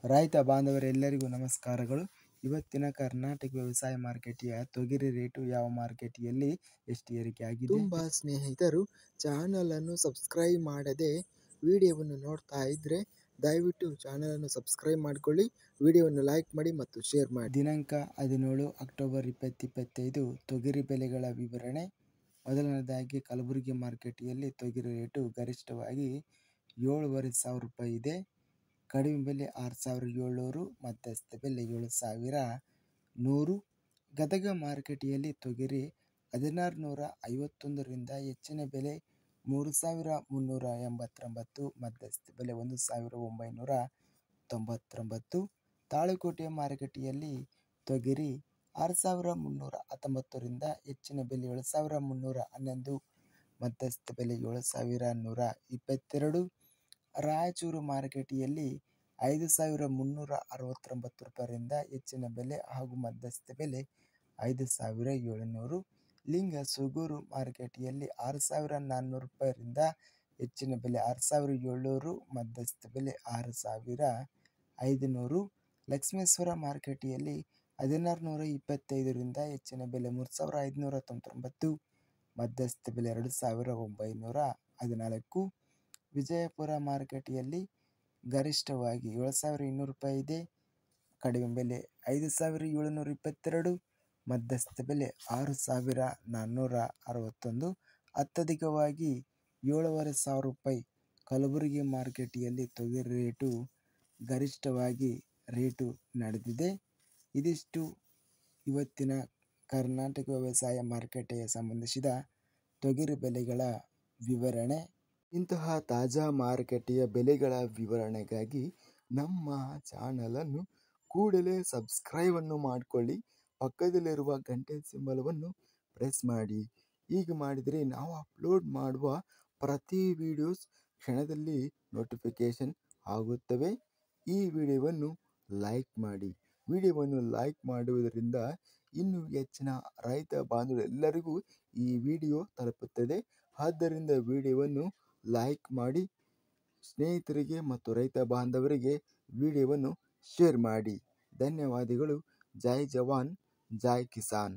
ರೈತ ಬಾಂಧವರೆಲ್ಲರಿಗೂ ನಮಸ್ಕಾರಗಳು. ಇವತ್ತಿನ ಕರ್ನಾಟಕ ವ್ಯವಸಾಯ ಮಾರುಕಟ್ಟೆಯ ತೊಗರಿ ರೇಟು ಯಾವ ಮಾರುಕಟ್ಟೆಯಲ್ಲಿ ಎಷ್ಟು ಏರಿಕೆ ಆಗಿದೆ? ತುಂಬ ಸ್ನೇಹಿತರು ಚಾನಲನ್ನು ಸಬ್ಸ್ಕ್ರೈಬ್ ಮಾಡದೆ ವಿಡಿಯೋವನ್ನು ನೋಡ್ತಾ ಇದ್ದರೆ ದಯವಿಟ್ಟು ಚಾನಲನ್ನು ಸಬ್ಸ್ಕ್ರೈಬ್ ಮಾಡಿಕೊಳ್ಳಿ, ವಿಡಿಯೋವನ್ನು ಲೈಕ್ ಮಾಡಿ ಮತ್ತು ಶೇರ್ ಮಾಡಿ. ದಿನಾಂಕ 17 ಅಕ್ಟೋಬರ್ 2025 ತೊಗರಿ ಬೆಲೆಗಳ ವಿವರಣೆ. ಮೊದಲನೇದಾಗಿ ಕಲಬುರಗಿ ಮಾರುಕಟ್ಟೆಯಲ್ಲಿ ತೊಗರಿ ರೇಟು ಗರಿಷ್ಠವಾಗಿ 7,500 ರೂಪಾಯಿ ಇದೆ. ಕಡಿಮೆ ಬೆಲೆ 6,700, ಮಧ್ಯಸ್ಥ ಬೆಲೆ 7,100. ಗದಗ ಮಾರುಕಟ್ಟೆಯಲ್ಲಿ ತೊಗರಿ 1,651ರಿಂದ ಹೆಚ್ಚಿನ ಬೆಲೆ 3,389, ಮಧ್ಯಸ್ಥ ಬೆಲೆ 1,999. ತಾಳಿಕೋಟೆ ಮಾರುಕಟ್ಟೆಯಲ್ಲಿ ತೊಗರಿ 6,319ರಿಂದ ಹೆಚ್ಚಿನ ಬೆಲೆ 7,311, ಮಧ್ಯಸ್ಥ ಬೆಲೆ 7,122. ರಾಯಚೂರು ಮಾರುಕಟ್ಟೆಯಲ್ಲಿ 5,369 ರೂಪಾಯಿಯಿಂದ ಹೆಚ್ಚಿನ ಬೆಲೆ ಹಾಗೂ ಮಧ್ಯಸ್ಥ ಬೆಲೆ 5,700. ಲಿಂಗಸೂಗೂರು ಮಾರುಕಟ್ಟೆಯಲ್ಲಿ 6,400 ರೂಪಾಯಿಯಿಂದ ಹೆಚ್ಚಿನ ಬೆಲೆ 6,700, ಮಧ್ಯಸ್ಥ ಬೆಲೆ 6,500. ಲಕ್ಷ್ಮೇಶ್ವರ ಮಾರುಕಟ್ಟೆಯಲ್ಲಿ 1,625ರಿಂದ ಹೆಚ್ಚಿನ ಬೆಲೆ 3,599, ಮಧ್ಯಸ್ಥ ಬೆಲೆ 2,914. ವಿಜಯಪುರ ಮಾರುಕಟ್ಟೆಯಲ್ಲಿ ಗರಿಷ್ಠವಾಗಿ 7,200 ರೂಪಾಯಿ ಇದೆ. ಕಡಿಮೆ ಬೆಲೆ 5,722, ಮಧ್ಯಸ್ಥ ಬೆಲೆ 6,461. ಅತ್ಯಧಿಕವಾಗಿ 7,500 ರೂಪಾಯಿ ಕಲಬುರಗಿ ಮಾರುಕಟ್ಟೆಯಲ್ಲಿ ತೊಗರಿ ರೇಟು ಗರಿಷ್ಠವಾಗಿ ರೇಟು ನಡೆದಿದೆ. ಇದಿಷ್ಟು ಇವತ್ತಿನ ಕರ್ನಾಟಕ ವ್ಯವಸಾಯ ಮಾರುಕಟ್ಟೆಗೆ ಸಂಬಂಧಿಸಿದ ತೊಗರಿ ಬೆಲೆಗಳ ವಿವರಣೆ. ಇಂತಹ ತಾಜಾ ಮಾರುಕಟ್ಟೆಯ ಬೆಲೆಗಳ ವಿವರಣೆಗಾಗಿ ನಮ್ಮ ಚಾನಲನ್ನು ಕೂಡಲೇ ಸಬ್ಸ್ಕ್ರೈಬನ್ನು ಮಾಡಿಕೊಳ್ಳಿ, ಪಕ್ಕದಲ್ಲಿರುವ ಗಂಟೆ ಸಿಂಬಲವನ್ನು ಪ್ರೆಸ್ ಮಾಡಿ. ಹೀಗೆ ಮಾಡಿದರೆ ನಾವು ಅಪ್ಲೋಡ್ ಮಾಡುವ ಪ್ರತಿ ವಿಡಿಯೋಸ್ ಕ್ಷಣದಲ್ಲಿ ನೋಟಿಫಿಕೇಷನ್ ಆಗುತ್ತವೆ. ಈ ವಿಡಿಯೋವನ್ನು ಲೈಕ್ ಮಾಡಿ. ವಿಡಿಯೋವನ್ನು ಲೈಕ್ ಮಾಡುವುದರಿಂದ ಇನ್ನೂ ಹೆಚ್ಚಿನ ರೈತ ಬಾಂಧವರೆಲ್ಲರಿಗೂ ಈ ವಿಡಿಯೋ ತಲುಪುತ್ತದೆ. ಆದ್ದರಿಂದ ವಿಡಿಯೋವನ್ನು ಲೈಕ್ ಮಾಡಿ, ಸ್ನೇಹಿತರಿಗೆ ಮತ್ತು ರೈತ ಬಾಂಧವರಿಗೆ ವಿಡಿಯೋವನ್ನು ಶೇರ್ ಮಾಡಿ. ಧನ್ಯವಾದಗಳು. ಜೈ ಜವಾನ್, ಜೈ ಕಿಸಾನ್.